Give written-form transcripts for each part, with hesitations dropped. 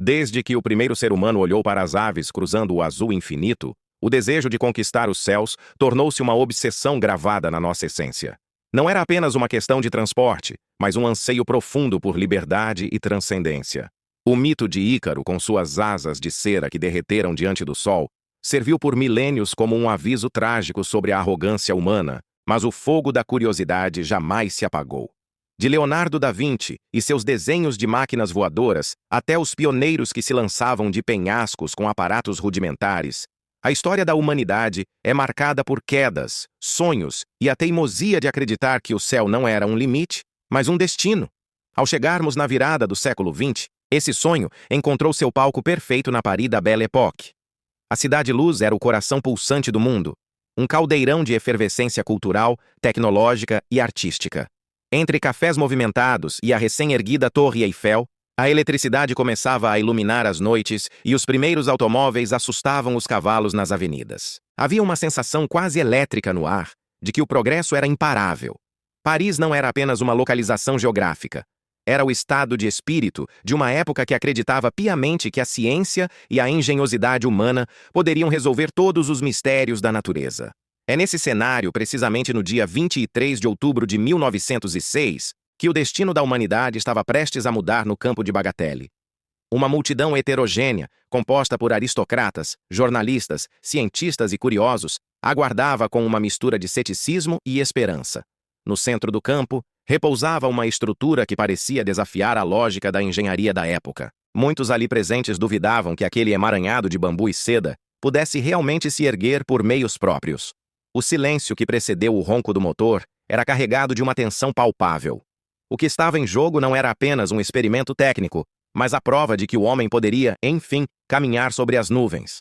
Desde que o primeiro ser humano olhou para as aves cruzando o azul infinito, o desejo de conquistar os céus tornou-se uma obsessão gravada na nossa essência. Não era apenas uma questão de transporte, mas um anseio profundo por liberdade e transcendência. O mito de Ícaro, com suas asas de cera que derreteram diante do sol, serviu por milênios como um aviso trágico sobre a arrogância humana, mas o fogo da curiosidade jamais se apagou. De Leonardo da Vinci e seus desenhos de máquinas voadoras até os pioneiros que se lançavam de penhascos com aparatos rudimentares, a história da humanidade é marcada por quedas, sonhos e a teimosia de acreditar que o céu não era um limite, mas um destino. Ao chegarmos na virada do século XX, esse sonho encontrou seu palco perfeito na Paris da Belle Époque. A Cidade-Luz era o coração pulsante do mundo, um caldeirão de efervescência cultural, tecnológica e artística. Entre cafés movimentados e a recém-erguida Torre Eiffel, a eletricidade começava a iluminar as noites e os primeiros automóveis assustavam os cavalos nas avenidas. Havia uma sensação quase elétrica no ar de que o progresso era imparável. Paris não era apenas uma localização geográfica. Era o estado de espírito de uma época que acreditava piamente que a ciência e a engenhosidade humana poderiam resolver todos os mistérios da natureza. É nesse cenário, precisamente no dia 23 de outubro de 1906, que o destino da humanidade estava prestes a mudar no campo de Bagatelle. Uma multidão heterogênea, composta por aristocratas, jornalistas, cientistas e curiosos, aguardava com uma mistura de ceticismo e esperança. No centro do campo, repousava uma estrutura que parecia desafiar a lógica da engenharia da época. Muitos ali presentes duvidavam que aquele emaranhado de bambu e seda pudesse realmente se erguer por meios próprios. O silêncio que precedeu o ronco do motor era carregado de uma tensão palpável. O que estava em jogo não era apenas um experimento técnico, mas a prova de que o homem poderia, enfim, caminhar sobre as nuvens.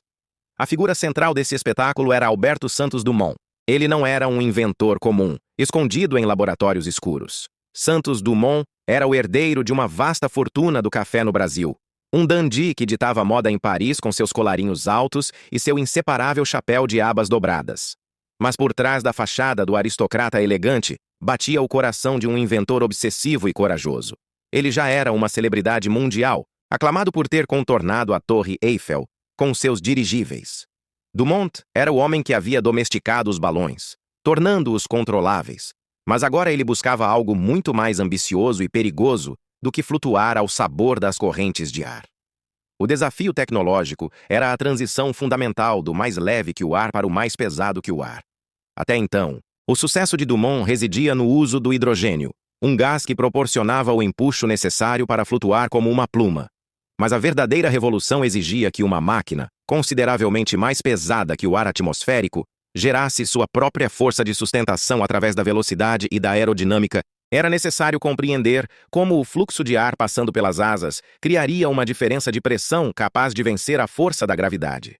A figura central desse espetáculo era Alberto Santos Dumont. Ele não era um inventor comum, escondido em laboratórios escuros. Santos Dumont era o herdeiro de uma vasta fortuna do café no Brasil. Um dandy que ditava moda em Paris com seus colarinhos altos e seu inseparável chapéu de abas dobradas. Mas por trás da fachada do aristocrata elegante, batia o coração de um inventor obsessivo e corajoso. Ele já era uma celebridade mundial, aclamado por ter contornado a Torre Eiffel com seus dirigíveis. Dumont era o homem que havia domesticado os balões, tornando-os controláveis, mas agora ele buscava algo muito mais ambicioso e perigoso do que flutuar ao sabor das correntes de ar. O desafio tecnológico era a transição fundamental do mais leve que o ar para o mais pesado que o ar. Até então, o sucesso de Dumont residia no uso do hidrogênio, um gás que proporcionava o empuxo necessário para flutuar como uma pluma. Mas a verdadeira revolução exigia que uma máquina, consideravelmente mais pesada que o ar atmosférico, gerasse sua própria força de sustentação através da velocidade e da aerodinâmica. Era necessário compreender como o fluxo de ar passando pelas asas criaria uma diferença de pressão capaz de vencer a força da gravidade.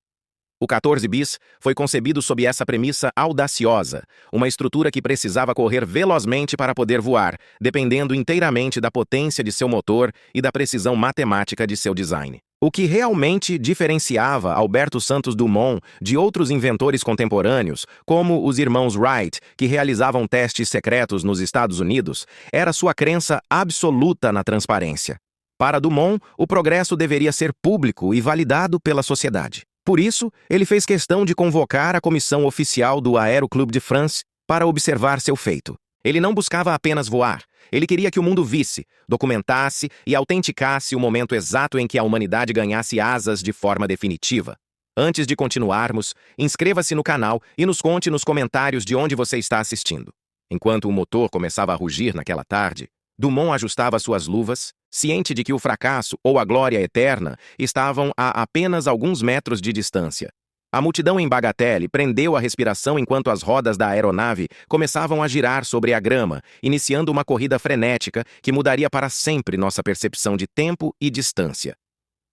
O 14 bis foi concebido sob essa premissa audaciosa, uma estrutura que precisava correr velozmente para poder voar, dependendo inteiramente da potência de seu motor e da precisão matemática de seu design. O que realmente diferenciava Alberto Santos Dumont de outros inventores contemporâneos, como os irmãos Wright, que realizavam testes secretos nos Estados Unidos, era sua crença absoluta na transparência. Para Dumont, o progresso deveria ser público e validado pela sociedade. Por isso, ele fez questão de convocar a comissão oficial do Aéroclub de France para observar seu feito. Ele não buscava apenas voar. Ele queria que o mundo visse, documentasse e autenticasse o momento exato em que a humanidade ganhasse asas de forma definitiva. Antes de continuarmos, inscreva-se no canal e nos conte nos comentários de onde você está assistindo. Enquanto o motor começava a rugir naquela tarde, Dumont ajustava suas luvas, ciente de que o fracasso ou a glória eterna estavam a apenas alguns metros de distância. A multidão em Bagatelle prendeu a respiração enquanto as rodas da aeronave começavam a girar sobre a grama, iniciando uma corrida frenética que mudaria para sempre nossa percepção de tempo e distância.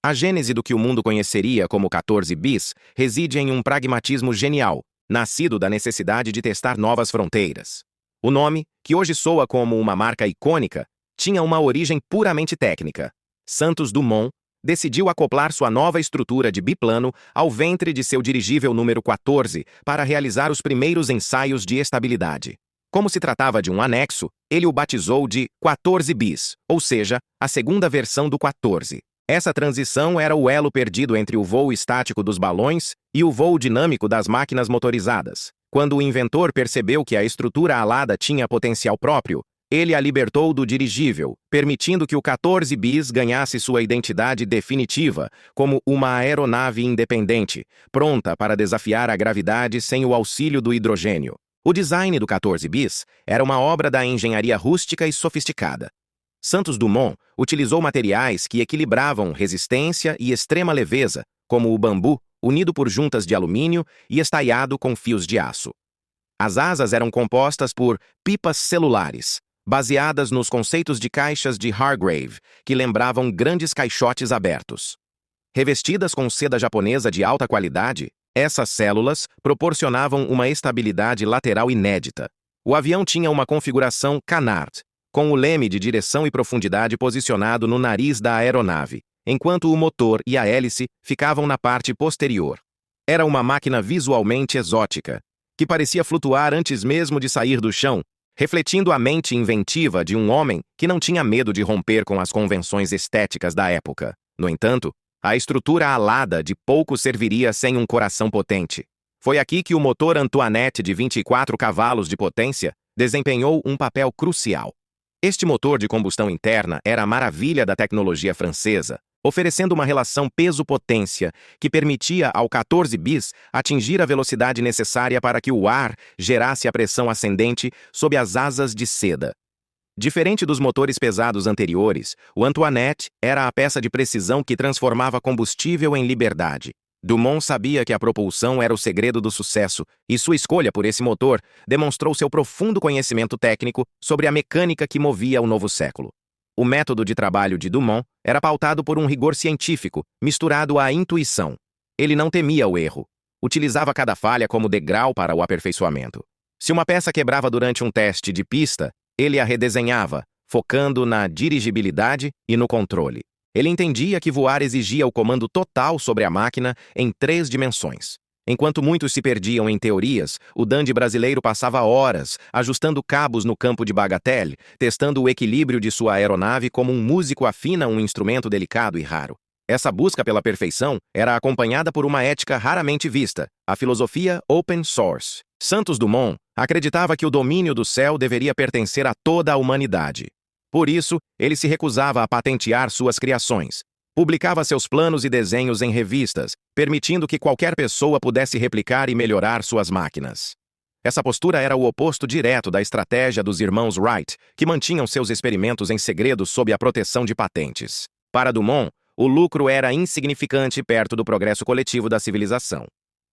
A gênese do que o mundo conheceria como 14 bis reside em um pragmatismo genial, nascido da necessidade de testar novas fronteiras. O nome, que hoje soa como uma marca icônica, tinha uma origem puramente técnica. Santos Dumont decidiu acoplar sua nova estrutura de biplano ao ventre de seu dirigível número 14 para realizar os primeiros ensaios de estabilidade. Como se tratava de um anexo, ele o batizou de 14 bis, ou seja, a segunda versão do 14. Essa transição era o elo perdido entre o voo estático dos balões e o voo dinâmico das máquinas motorizadas. Quando o inventor percebeu que a estrutura alada tinha potencial próprio, ele a libertou do dirigível, permitindo que o 14 bis ganhasse sua identidade definitiva como uma aeronave independente, pronta para desafiar a gravidade sem o auxílio do hidrogênio. O design do 14 bis era uma obra da engenharia rústica e sofisticada. Santos Dumont utilizou materiais que equilibravam resistência e extrema leveza, como o bambu, unido por juntas de alumínio e estaiado com fios de aço. As asas eram compostas por pipas celulares, baseadas nos conceitos de caixas de Hargrave, que lembravam grandes caixotes abertos. Revestidas com seda japonesa de alta qualidade, essas células proporcionavam uma estabilidade lateral inédita. O avião tinha uma configuração canard, com o leme de direção e profundidade posicionado no nariz da aeronave, enquanto o motor e a hélice ficavam na parte posterior. Era uma máquina visualmente exótica, que parecia flutuar antes mesmo de sair do chão, refletindo a mente inventiva de um homem que não tinha medo de romper com as convenções estéticas da época. No entanto, a estrutura alada de pouco serviria sem um coração potente. Foi aqui que o motor Antoinette de 24 cavalos de potência desempenhou um papel crucial. Este motor de combustão interna era a maravilha da tecnologia francesa, oferecendo uma relação peso-potência que permitia ao 14 bis atingir a velocidade necessária para que o ar gerasse a pressão ascendente sob as asas de seda. Diferente dos motores pesados anteriores, o Antoinette era a peça de precisão que transformava combustível em liberdade. Dumont sabia que a propulsão era o segredo do sucesso, e sua escolha por esse motor demonstrou seu profundo conhecimento técnico sobre a mecânica que movia o novo século. O método de trabalho de Dumont era pautado por um rigor científico, misturado à intuição. Ele não temia o erro. Utilizava cada falha como degrau para o aperfeiçoamento. Se uma peça quebrava durante um teste de pista, ele a redesenhava, focando na dirigibilidade e no controle. Ele entendia que voar exigia o comando total sobre a máquina em 3 dimensões. Enquanto muitos se perdiam em teorias, o dandy brasileiro passava horas ajustando cabos no campo de bagatelle, testando o equilíbrio de sua aeronave como um músico afina um instrumento delicado e raro. Essa busca pela perfeição era acompanhada por uma ética raramente vista, a filosofia open source. Santos Dumont acreditava que o domínio do céu deveria pertencer a toda a humanidade. Por isso, ele se recusava a patentear suas criações. Publicava seus planos e desenhos em revistas, permitindo que qualquer pessoa pudesse replicar e melhorar suas máquinas. Essa postura era o oposto direto da estratégia dos irmãos Wright, que mantinham seus experimentos em segredo sob a proteção de patentes. Para Dumont, o lucro era insignificante perto do progresso coletivo da civilização.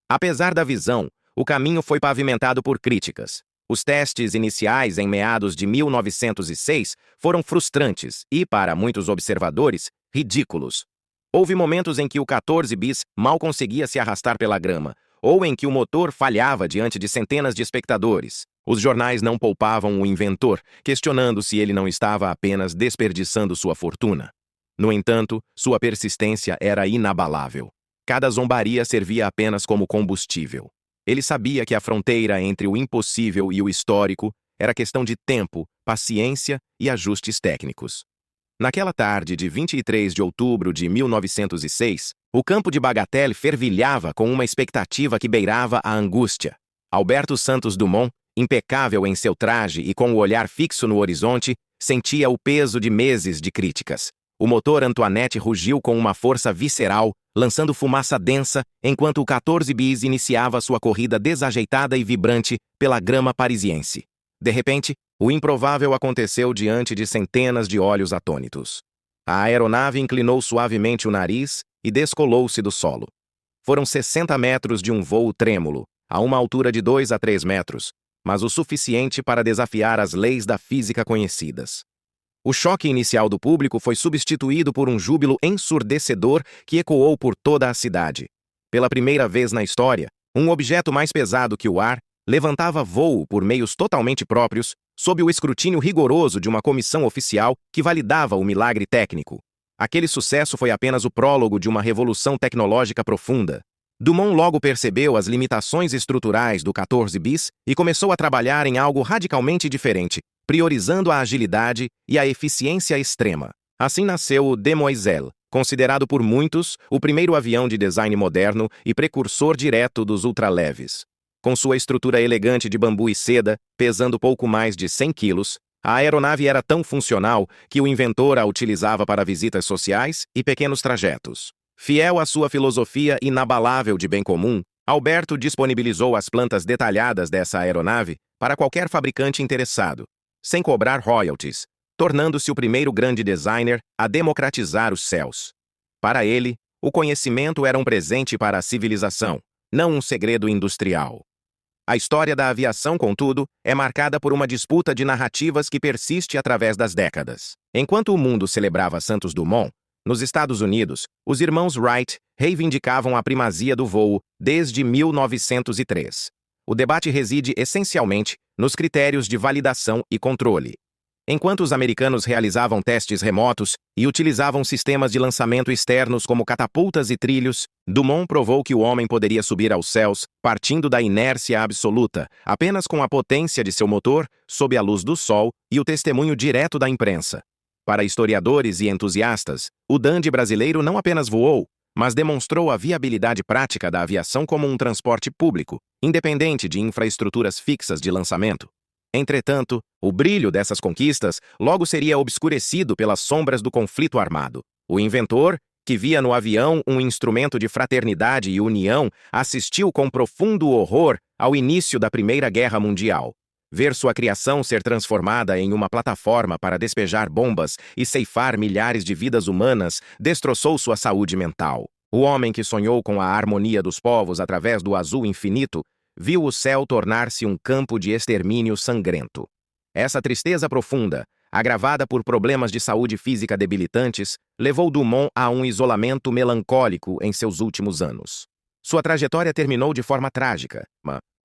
Apesar da visão, o caminho foi pavimentado por críticas. Os testes iniciais em meados de 1906 foram frustrantes e, para muitos observadores, ridículos. Houve momentos em que o 14 bis mal conseguia se arrastar pela grama, ou em que o motor falhava diante de centenas de espectadores. Os jornais não poupavam o inventor, questionando se ele não estava apenas desperdiçando sua fortuna. No entanto, sua persistência era inabalável. Cada zombaria servia apenas como combustível. Ele sabia que a fronteira entre o impossível e o histórico era questão de tempo, paciência e ajustes técnicos. Naquela tarde de 23 de outubro de 1906, o campo de Bagatelle fervilhava com uma expectativa que beirava a angústia. Alberto Santos Dumont, impecável em seu traje e com o olhar fixo no horizonte, sentia o peso de meses de críticas. O motor Antoinette rugiu com uma força visceral, lançando fumaça densa, enquanto o 14 bis iniciava sua corrida desajeitada e vibrante pela grama parisiense. De repente, o improvável aconteceu diante de centenas de olhos atônitos. A aeronave inclinou suavemente o nariz e descolou-se do solo. Foram 60 metros de um voo trêmulo, a uma altura de 2 a 3 metros, mas o suficiente para desafiar as leis da física conhecidas. O choque inicial do público foi substituído por um júbilo ensurdecedor que ecoou por toda a cidade. Pela primeira vez na história, um objeto mais pesado que o ar levantava voo por meios totalmente próprios, sob o escrutínio rigoroso de uma comissão oficial que validava o milagre técnico. Aquele sucesso foi apenas o prólogo de uma revolução tecnológica profunda. Dumont logo percebeu as limitações estruturais do 14 bis e começou a trabalhar em algo radicalmente diferente, priorizando a agilidade e a eficiência extrema. Assim nasceu o Demoiselle, considerado por muitos o primeiro avião de design moderno e precursor direto dos ultraleves. Com sua estrutura elegante de bambu e seda, pesando pouco mais de 100 quilos, a aeronave era tão funcional que o inventor a utilizava para visitas sociais e pequenos trajetos. Fiel à sua filosofia inabalável de bem comum, Alberto disponibilizou as plantas detalhadas dessa aeronave para qualquer fabricante interessado, sem cobrar royalties, tornando-se o primeiro grande designer a democratizar os céus. Para ele, o conhecimento era um presente para a civilização, não um segredo industrial. A história da aviação, contudo, é marcada por uma disputa de narrativas que persiste através das décadas. Enquanto o mundo celebrava Santos Dumont, nos Estados Unidos, os irmãos Wright reivindicavam a primazia do voo desde 1903. O debate reside essencialmente nos critérios de validação e controle. Enquanto os americanos realizavam testes remotos e utilizavam sistemas de lançamento externos como catapultas e trilhos, Dumont provou que o homem poderia subir aos céus partindo da inércia absoluta, apenas com a potência de seu motor, sob a luz do sol e o testemunho direto da imprensa. Para historiadores e entusiastas, o dandy brasileiro não apenas voou, mas demonstrou a viabilidade prática da aviação como um transporte público, independente de infraestruturas fixas de lançamento. Entretanto, o brilho dessas conquistas logo seria obscurecido pelas sombras do conflito armado. O inventor, que via no avião um instrumento de fraternidade e união, assistiu com profundo horror ao início da Primeira Guerra Mundial. Ver sua criação ser transformada em uma plataforma para despejar bombas e ceifar milhares de vidas humanas destroçou sua saúde mental. O homem que sonhou com a harmonia dos povos através do azul infinito viu o céu tornar-se um campo de extermínio sangrento. Essa tristeza profunda, agravada por problemas de saúde física debilitantes, levou Dumont a um isolamento melancólico em seus últimos anos. Sua trajetória terminou de forma trágica,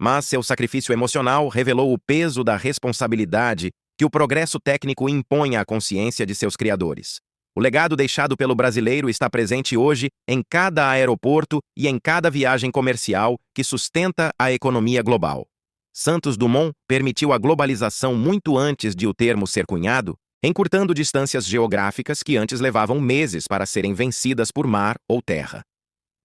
mas seu sacrifício emocional revelou o peso da responsabilidade que o progresso técnico impõe à consciência de seus criadores. O legado deixado pelo brasileiro está presente hoje em cada aeroporto e em cada viagem comercial que sustenta a economia global. Santos Dumont permitiu a globalização muito antes de o termo ser cunhado, encurtando distâncias geográficas que antes levavam meses para serem vencidas por mar ou terra.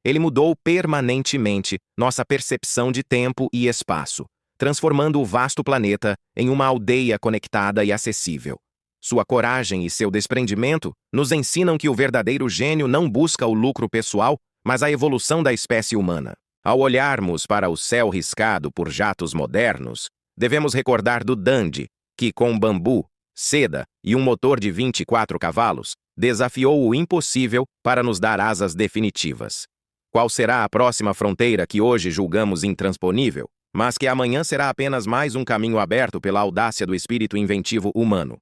Ele mudou permanentemente nossa percepção de tempo e espaço, transformando o vasto planeta em uma aldeia conectada e acessível. Sua coragem e seu desprendimento nos ensinam que o verdadeiro gênio não busca o lucro pessoal, mas a evolução da espécie humana. Ao olharmos para o céu riscado por jatos modernos, devemos recordar do dandy, que com bambu, seda e um motor de 24 cavalos, desafiou o impossível para nos dar asas definitivas. Qual será a próxima fronteira que hoje julgamos intransponível, mas que amanhã será apenas mais um caminho aberto pela audácia do espírito inventivo humano?